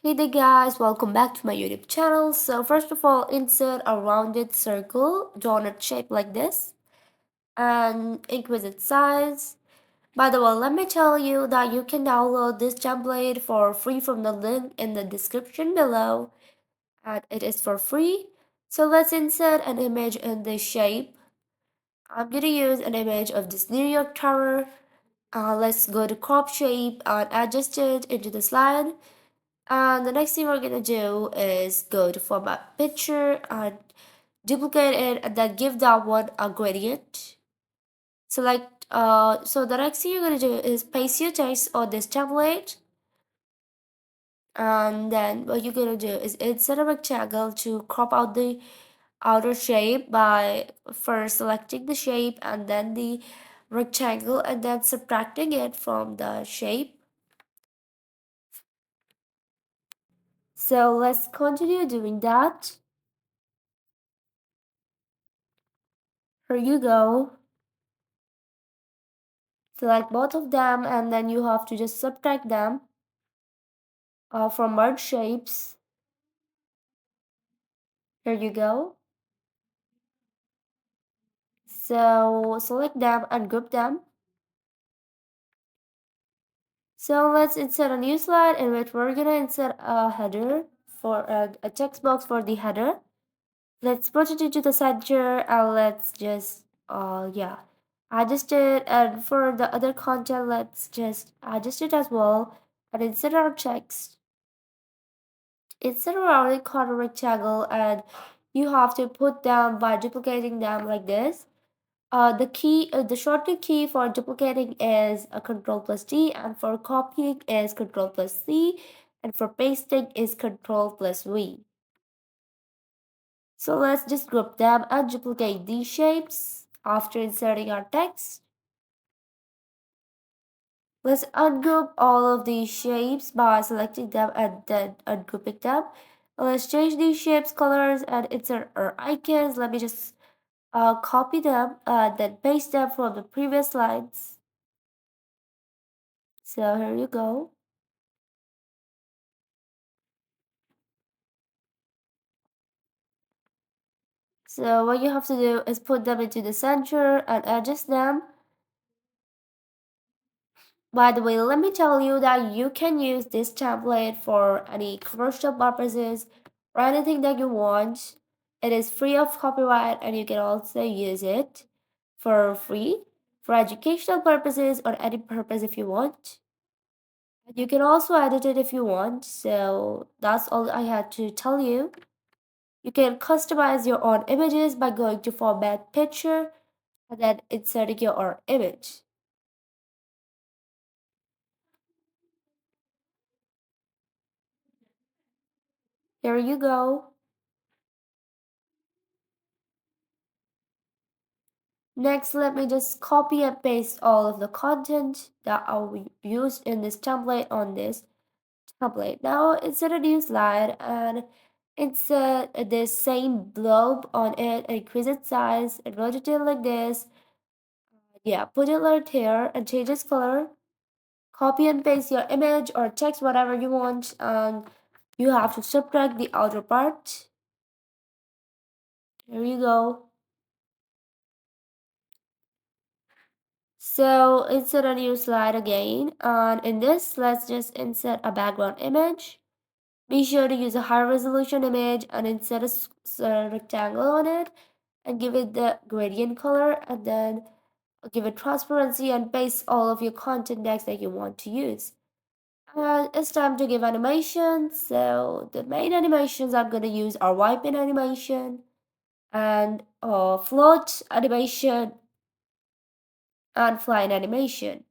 Hey there guys, welcome back to my YouTube channel. So first of all, insert a rounded circle, donut shape like this and increase its size. By the way, let me tell you that you can download this template for free from the link in the description below and it is for free. So let's insert an image in this shape. I'm gonna use an image of this New York Tower. Let's go to crop shape and adjust it into the slide. And the next thing we're gonna do is go to format picture and duplicate it and then give that one a gradient. Select so the next thing you're gonna do is paste your text on this template, and then what you're gonna do is insert a rectangle to crop out the outer shape by first selecting the shape and then the rectangle and then subtracting it from the shape. So let's continue doing that. Here you go. Select both of them and then you have to just subtract them from merge shapes. Here you go. So select them and group them. So let's insert a new slide in which we're gonna insert a header for a text box for the header. Let's put it into the center and let's just yeah, adjust it. And for the other content, let's just adjust it as well and insert our text. Instead of rounding corner rectangle, and you have to put them by duplicating them like this. The shortcut key for duplicating is a Control plus D, and for copying is Control plus C, and for pasting is Control plus V. So let's just group them and duplicate these shapes after inserting our text. Let's ungroup all of these shapes by selecting them and then ungrouping them. Let's change these shapes colors and insert our icons. Let me just copy them and then paste them from the previous slides. So here you go. So what you have to do is put them into the center and adjust them. By the way, let me tell you that you can use this template for any commercial purposes or anything that you want. It is free of copyright and you can also use it for free for educational purposes or any purpose if you want. You can also edit it if you want. So that's all I had to tell you. You can customize your own images by going to format picture and then inserting your own image. Here you go. Next, let me just copy and paste all of the content that I used in this template on this template. Now, insert a new slide and insert this same blob on it and increase its size and rotate it like this. Yeah, put it right here and change its color. Copy and paste your image or text, whatever you want, and you have to subtract the outer part. Here you go. So insert a new slide again, and in this, let's just insert a background image. Be sure to use a high resolution image and insert a rectangle on it and give it the gradient color and then give it transparency and paste all of your content next that you want to use. And it's time to give animation. So the main animations I'm going to use are wipe in animation and float animation and flying animation.